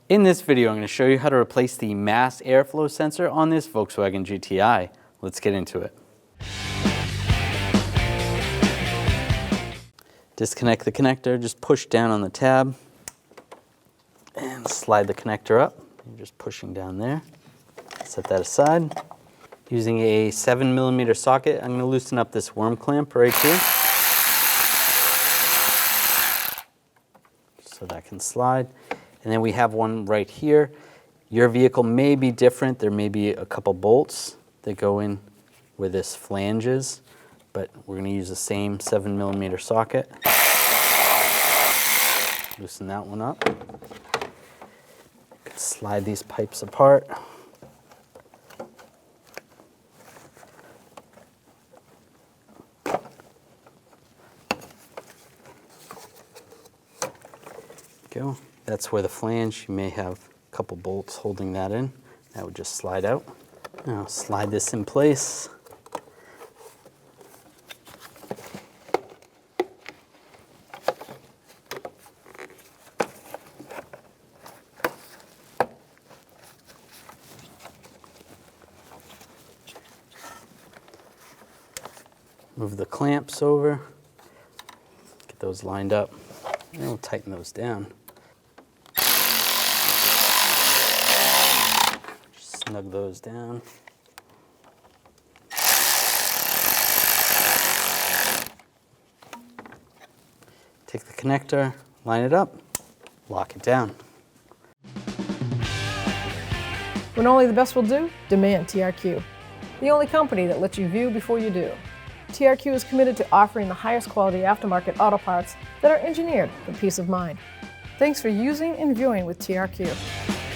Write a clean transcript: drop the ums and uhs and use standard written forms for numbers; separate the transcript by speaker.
Speaker 1: In this video, I'm going to show you how to replace the mass airflow sensor on this Volkswagen GTI. Let's get into it. Disconnect the connector, just push down on the tab and slide the connector up. You're just pushing down there. Set that aside. Using a 7mm socket, I'm going to loosen up this worm clamp right here so that can slide. And then we have one right here. Your vehicle may be different. There may be a couple bolts that go in where this flange is, but we're going to use the same 7mm socket. Loosen that one up. Slide these pipes apart. Go. That's where the flange, you may have a couple bolts holding that in. That would just slide out. Now slide this in place. Move the clamps over. Get those lined up. And we'll tighten those down. Just snug those down. Take the connector, line it up, lock it down.
Speaker 2: When only the best will do, demand TRQ. The only company that lets you view before you do. TRQ is committed to offering the highest quality aftermarket auto parts that are engineered for peace of mind. Thanks for using and viewing with TRQ.